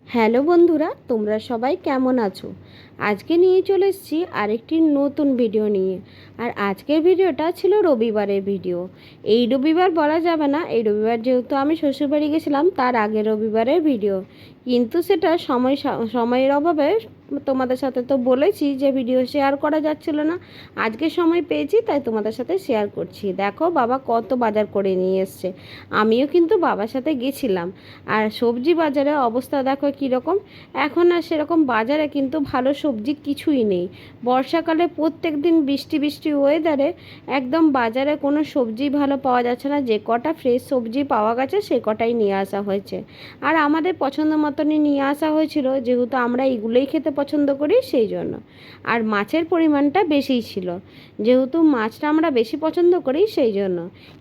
Hello বন্ধুরা, তোমরা সবাই কেমন আছো? আজকে নিয়ে চলে এসেছি আরেকটি নতুন ভিডিও নিয়ে। আর আজকের ভিডিওটা ছিল রবিবারের ভিডিও। এই রবিবার বলা যাবে না, এই রবিবার যেহেতু আমি শ্বশুরবাড়ি গেছিলাম তার আগের রবিবারের ভিডিও, কিন্তু সেটা সময়ের অভাবে তোমাদের সাথে তো বলেছি যে ভিডিও শেয়ার করা যাচ্ছিল না। আজকে সময় পেয়েছি তাই তোমাদের সাথে শেয়ার করছি। দেখো বাবা কত বাজার করে নিয়ে এসছে। আমিও কিন্তু বাবার সাথে গেছিলাম। আর সবজি বাজারে অবস্থা দেখো কীরকম। এখন আর সেরকম বাজারে কিন্তু ভালো সবজি কিছুই নেই। বর্ষাকালে প্রত্যেক দিন বৃষ্টি বৃষ্টি ওয়েদারে একদম বাজারে কোনো সবজি ভালো পাওয়া যাচ্ছে না। যে কটা ফ্রেশ সবজি পাওয়া গেছে সে কটাই নিয়ে আসা হয়েছে। আর আমাদের পছন্দ মতনই নিয়ে আসা হয়েছিল, যেহেতু আমরা এগুলোই খেতে পছন্দ করি সেই জন্য। আর মাছের পরিমাণটা বেশিই ছিল, যেহেতু মাছটা আমরা বেশি পছন্দ করি সেই জন্য।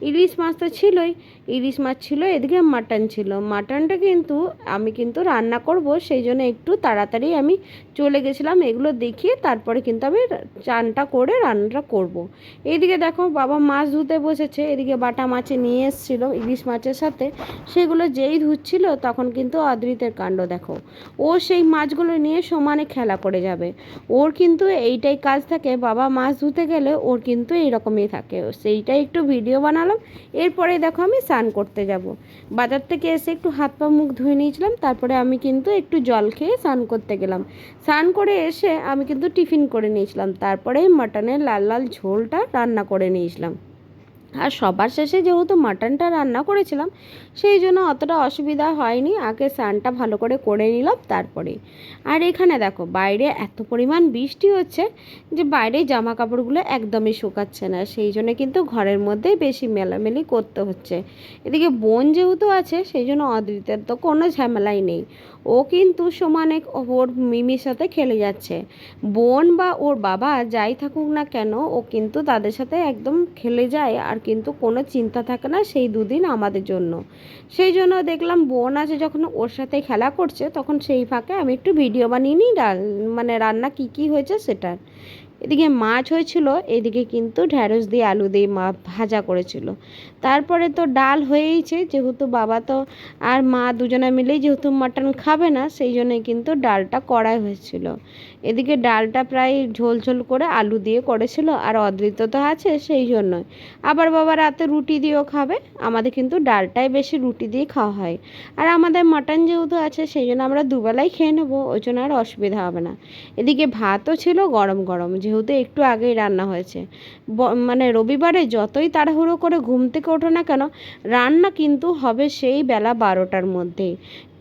ইলিশ মাছ তো ছিলই, ইলিশ মাছ ছিল, এদিকে মাটন ছিল। মাটনটা কিন্তু আমি রান্না করব সেই জন্য একটু তাড়াতাড়ি আমি চলে গেছিলাম এগুলো দেখিয়ে, তারপরে কিন্তু আমি চানটা করে রান্নাটা করব। এইদিকে দেখো বাবা মাছ ধুতে বসেছে, এদিকে বাটা মাছে নিয়ে এসেছিলো ইলিশ মাছের সাথে, সেগুলো যেই ধুচ্ছিল তখন কিন্তু অদ্রিতের কাণ্ড দেখো। ও সেই মাছগুলো নিয়ে সমানে খেলা করে যাবে। ওর কিন্তু এইটাই কাজ থাকে, বাবা মাছ ধুতে গেলে ওর কিন্তু এইরকমই থাকে। সেইটাই একটু ভিডিও বানালাম। এরপরে দেখো আমি স্নান করতে যাব। বাজার থেকে এসে একটু হাত পা মুখ ধুয়ে নিয়েছিলাম, তারপরে আমি কিন্তু একটু জল খেয়ে স্নান করতে গেলাম। স্নান করে এসে আমি কিন্তু টিফিন করে নিয়েছিলাম, তারপরে মাটনের লাল লাল ঝোলটা রান্না করে নিয়েছিলাম। আর সবার শেষে যেহেতু মাটনটা রান্না করেছিলাম সেই জন্য অতটা অসুবিধা হয়নি। আগে স্নানটা ভালো করে নিলাম তারপরে। আর এখানে দেখো বাইরে এত পরিমাণ বৃষ্টি হচ্ছে যে বাইরে জামা কাপড়গুলো একদমই শুকাচ্ছে না, সেই জন্য কিন্তু ঘরের মধ্যেই বেশি মেলামেলি করতে হচ্ছে। এদিকে বোন যেহেতু আছে সেই জন্য অদ্রিতের তো কোনো ঝামেলাই নেই। ও কিন্তু সমানে ওর মিমির সাথে খেলে যাচ্ছে। বোন বা ওর বাবা যাই থাকুক না কেন, ও কিন্তু তাদের সাথে একদম খেলে যায়, আর কিন্তু কোনো চিন্তা থাকে না সেই দুদিন আমাদের জন্য। সেই জন্য দেখলাম বোন আছে যখন ওর সাথে খেলা করছে, তখন সেই ফাঁকে আমি একটু ভিডিও বানিয়ে নিই রান্না কি হয়েছে সেটার। এদিকে মাছ হয়েছিল, এদিকে কিন্তু ঢ্যাঁড়স দিয়ে আলু দিয়ে ভাজা করেছিল। তারপরে তো ডাল হয়েইছে, যেহেতু বাবা তো আর মা দুজনে মিলেই যেহেতু মাটন খাবে না সেই জন্যই কিন্তু ডালটা করাই হয়েছিল। এদিকে ডালটা প্রায় ঝোল ঝোল করে আলু দিয়ে করেছিল, আর অদৃত তো আছে সেই জন্যই। আবার বাবা রাতে রুটি দিয়েও খাবে, আমাদের কিন্তু ডালটাই বেশি রুটি দিয়ে খাওয়া হয়। আর আমাদের মাটন যেহেতু আছে সেই জন্য আমরা দুবেলাই খেয়ে নেবো, ওই জন্য আর অসুবিধা হবে না। এদিকে ভাতও ছিল গরম গরম, যেহেতু একটু আগেই রান্না হয়েছে। মানে রবিবারে যতই তাড়াহুড়ো করে ঘুম থেকে ওঠো না কেন, রান্না কিন্তু হবে সেই বেলা 12টার মধ্যেই।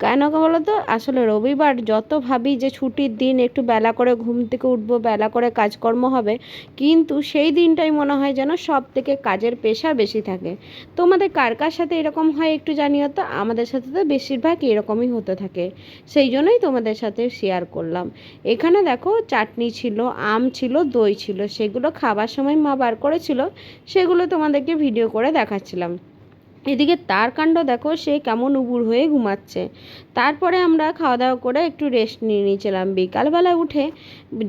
কেন বলো তো, আসলে রবিবার যত ভাবি যে ছুটির দিন একটু বেলা করে ঘুম থেকে উঠবো, বেলা করে কাজকর্ম হবে, কিন্তু সেই দিনটাই মনে হয় যেন সব থেকে কাজের প্রেশার বেশি থাকে। তোমাদের কার কার সাথে এরকম হয় একটু জানিও তো। আমাদের সাথে তো বেশিরভাগ এরকমই হতে থাকে, সেই জন্যই তোমাদের সাথে শেয়ার করলাম। এখানে দেখো চাটনি ছিল, আম ছিল, দই ছিল, সেগুলো খাবার সময় মা বার করেছিল, সেগুলো তোমাদেরকে ভিডিও করে দেখাচ্ছিলাম। এদিকে তার কাণ্ড দেখো, সে কেমন উবুর হয়ে ঘুমাচ্ছে। তারপরে আমরা খাওয়া দাওয়া করে একটু রেস্ট নিয়ে নিয়েছিলাম। বিকালবেলা উঠে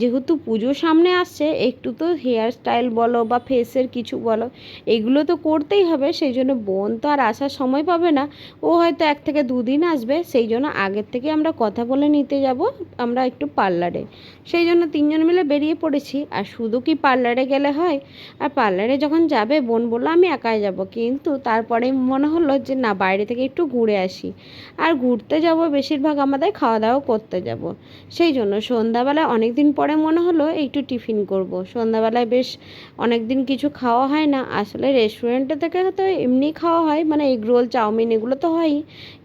যেহেতু পুজো সামনে আসছে, একটু তো হেয়ার স্টাইল বলো বা ফেসের কিছু বলো, এগুলো তো করতেই হবে। সেই জন্য বোন তো আর আসার সময় পাবে না, ও হয়তো 1 থেকে 2 দিন আসবে, সেই জন্য আগের থেকে আমরা কথা বলে নিতে যাব আমরা একটু পার্লারে। সেই জন্য 3জন মিলে বেরিয়ে পড়েছি। আর শুধু কি পার্লারে গেলে হয়? আর পার্লারে যখন যাবে বোন বললো আমি একাই যাব, কিন্তু তারপরে মনে হলো যে না, বাইরে থেকে একটু ঘুরে আসি। আর ঘুরতে যাব বেশিরভাগ আমাদের খাওয়া দাওয়া করতে যাব। সেই জন্য সন্ধ্যাবেলায় অনেক দিন পরে মনে হলো একটু টিফিন করব। সন্ধ্যাবেলায় বেশ অনেক দিন কিছু খাওয়া হয় না। আসলে রেস্টুরেন্টে থেকে তো এমনি খাওয়া হয়, মানে এগ রোল চাউমিন এগুলো তো হয়ই,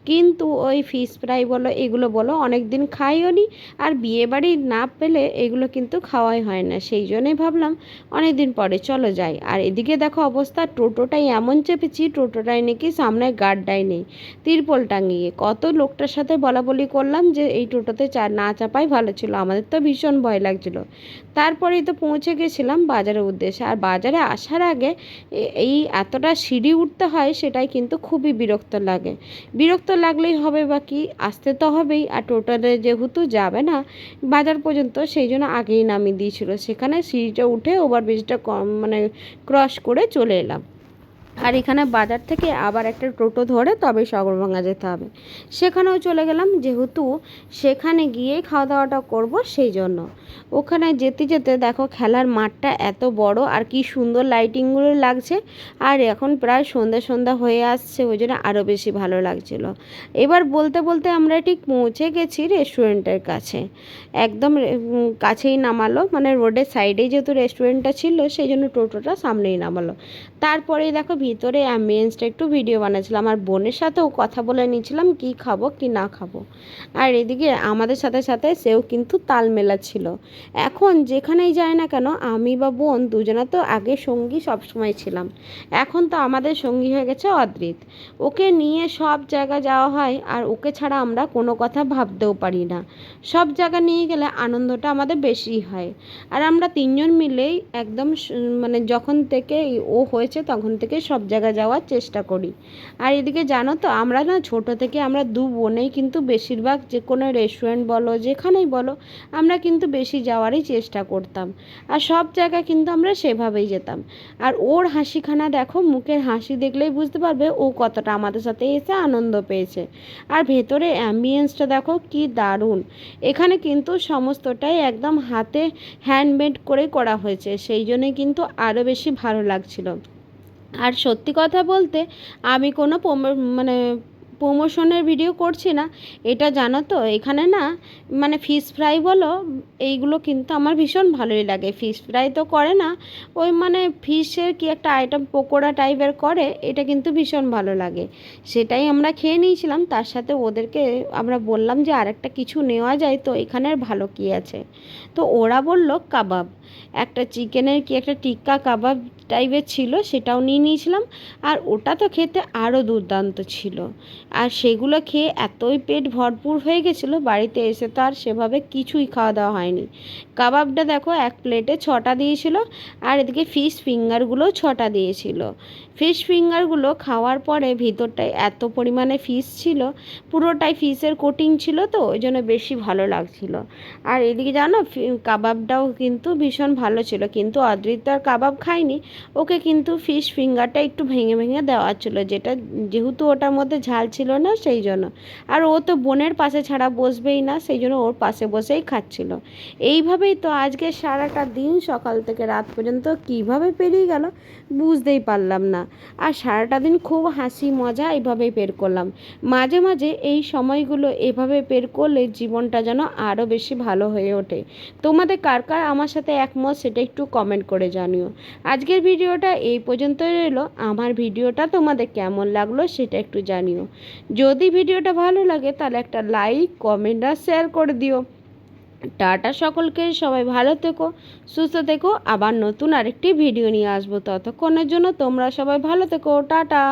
কিন্তু ওই ফিশ ফ্রাই বলো এগুলো বলো অনেক দিন খাইও নি। আর বিয়েবাড়ি না পেলে এগুলো কিন্তু খাওয়াই হয় না, সেই জন্যই ভাবলাম অনেক দিন পরে চলো যাই। আর এদিকে দেখো অবস্থা, টোটোটাই এমন চেপেছি, টোটোটাই নাকি সামনে গার্ডটাই নেই, তিরপল টাঙিয়ে। কত লোকটার সাথে বলাবলি করলাম যে এই টোটোতে না চাপাই ভালো ছিল, আমাদের তো ভীষণ ভয় লাগছিল। তারপরেই তো পৌঁছে গেছিলাম বাজারের উদ্দেশ্যে। আর বাজারে আসার আগে এই এতটা সিঁড়ি উঠতে হয়, সেটাই কিন্তু খুবই বিরক্ত লাগে। বিরক্ত লাগলেই হবে বা কি, আসতে তো হবেই। আর টোটোতে যেহেতু যাবে না বাজার পর্যন্ত, সেই জন্য আগেই নামিয়ে দিয়েছিল, সেখানে সিঁড়িটা উঠে ওভারব্রিজটা ক্রস করে চলে এলাম। আর এখানে বাজার থেকে আবার একটা টোটো ধরে তবে সাগরভাঙা যেতে হবে। সেখানেও চলে গেলাম, যেহেতু সেখানে গিয়েই খাওয়া দাওয়াটা করব সেই জন্য। ওখানে যেতে যেতে দেখো খেলার মাঠটা এত বড় আর কি সুন্দর লাইটিংগুলো লাগছে। আর এখন প্রায় সন্ধ্যা সন্ধ্যা হয়ে আসছে, ওই জন্য আরও বেশি ভালো লাগছিল। এবার বলতে বলতে আমরা ঠিক পৌঁছে গেছি রেস্টুরেন্টের কাছে। একদম কাছেই নামালো, মানে রোডের সাইডেই যেহেতু রেস্টুরেন্টটা ছিল সেই জন্য টোটোটা সামনেই নামালো। তারপরেই দেখো ভিতরে অ্যাম্বিয়েন্সটা একটু ভিডিও বানাচ্ছিলাম, আর বোনের সাথেও কথা বলে নিয়েছিলাম কি খাবো কি না খাবো। আর এদিকে আমাদের সাথে সাথে সেও কিন্তু তাল মেলাচ্ছিল। এখন যেখানেই যায় না কেন আমি বা বোন দুজনে তো আগে সঙ্গী সবসময় ছিলাম, এখন তো আমাদের সঙ্গী হয়ে গেছে অদ্রিত। ওকে নিয়ে সব জায়গা যাওয়া হয়, আর ওকে ছাড়া আমরা কোনো কথা ভাবতেও পারি না। সব জায়গা নিয়ে গেলে আনন্দটা আমাদের বেশি হয়। আর আমরা তিনজন মিলেই একদম মানে যখন থেকে ও হয়েছে তখন থেকে সব জায়গায় যাওয়ার চেষ্টা করি। আর এদিকে জানো তো আমরা না ছোট থেকে আমরা দু বোনেই কিন্তু বেশিরভাগ যে কোনো রেস্টুরেন্ট বলো যেখানেই বলো আমরা কিন্তু বেশি যাওয়ারই চেষ্টা করতাম। আর সব জায়গায় কিন্তু আমরা সেভাবেই যেতাম। আর ওর হাসিখানা দেখো, মুখের হাসি দেখলেই বুঝতে পারবে ও কতটা আমাদের সাথে এসে আনন্দ পেয়েছে। আর ভেতরে অ্যাম্বিয়েন্সটা দেখো কি দারুণ। এখানে কিন্তু সমস্তটাই একদম হাতে হ্যান্ডমেড করে করা হয়েছে, সেই জন্যই কিন্তু আরও বেশি ভালো লাগছিল। আর সত্যি কথা বলতে আমি কোনো মানে প্রমোশনের ভিডিও করছি না, এটা জানো তো। এখানে না মানে ফিশ ফ্রাই বলো এইগুলো কিন্তু আমার ভীষণ ভালোই লাগে। ফিশ ফ্রাই তো করে না, ওই মানে ফিশের কি একটা আইটেম পকোড়া টাইপের করে, এটা কিন্তু ভীষণ ভালো লাগে। সেটাই আমরা খেয়ে নিয়েছিলাম, তার সাথে ওদেরকে আমরা বললাম যে আরেকটা কিছু নেওয়া যায় তো এখানের ভালো কী আছে। তো ওরা বলল কাবাব, একটা চিকেনের কি একটা টিক্কা কাবাব টাইপের ছিল, সেটাও নিয়ে নিয়েছিলাম। আর ওটা তো খেতে আরও দুর্দান্ত ছিল। আর সেগুলো খেয়ে এতই পেট ভরপুর হয়ে গেছিলো, বাড়িতে এসে তো আর সেভাবে কিছুই খাওয়া দাওয়া হয়নি। কাবাবটা দেখো এক প্লেটে 6টা দিয়েছিল, আর এদিকে ফিশ ফিঙ্গারগুলোও 6টা দিয়েছিল। ফিশ ফিঙ্গারগুলো খাওয়ার পরে ভিতরটায় এত পরিমাণে ফিশ ছিল, পুরোটাই ফিশের কোটিং ছিল, তো ওই জন্য বেশি ভালো লাগছিল। আর এদিকে জানো কাবাবটাও কিন্তু ভীষণ ভালো ছিল, কিন্তু অদ্রিত আর কাবাব খায়নি, ওকে কিন্তু ফিশ ফিঙ্গারটা একটু ভেঙে ভেঙে দেওয়া ছিল, যেটা যেহেতু ওটার মধ্যে ঝাল ছিল না সেই জন্য। আর ও তো বোনের পাশে ছাড়া বসবেই না, সেই জন্য ওর পাশে বসেই খাচ্ছিল। এইভাবেই তো আজকে সারাটা দিন সকাল থেকে রাত পর্যন্ত কিভাবে পেরিয়ে গেল বুঝতেই পারলাম না। আর সারাটা দিন খুব হাসি মজা এইভাবেই বের করলাম। মাঝে মাঝে এই সময়গুলো এভাবে বের করলে জীবনটা যেন আরও বেশি ভালো হয়ে ওঠে। তোমাদের কার কার আমার সাথে একমত সেটা একটু কমেন্ট করে জানিও। আজকের ভিডিওটা এই পর্যন্তই রইলো। আমার ভিডিওটা তোমাদের কেমন লাগলো সেটা একটু জানিও। যদি ভিডিওটা ভালো লাগে তাহলে একটা লাইক কমেন্ট আর শেয়ার করে দিও। টাটা সকলকে, সবাই ভালো থেকো সুস্থ থেকো, আবার নতুন আরেকটি ভিডিও নিয়ে আসবো। ততক্ষণের জন্য তোমরা সবাই ভালো থেকো, টাটা।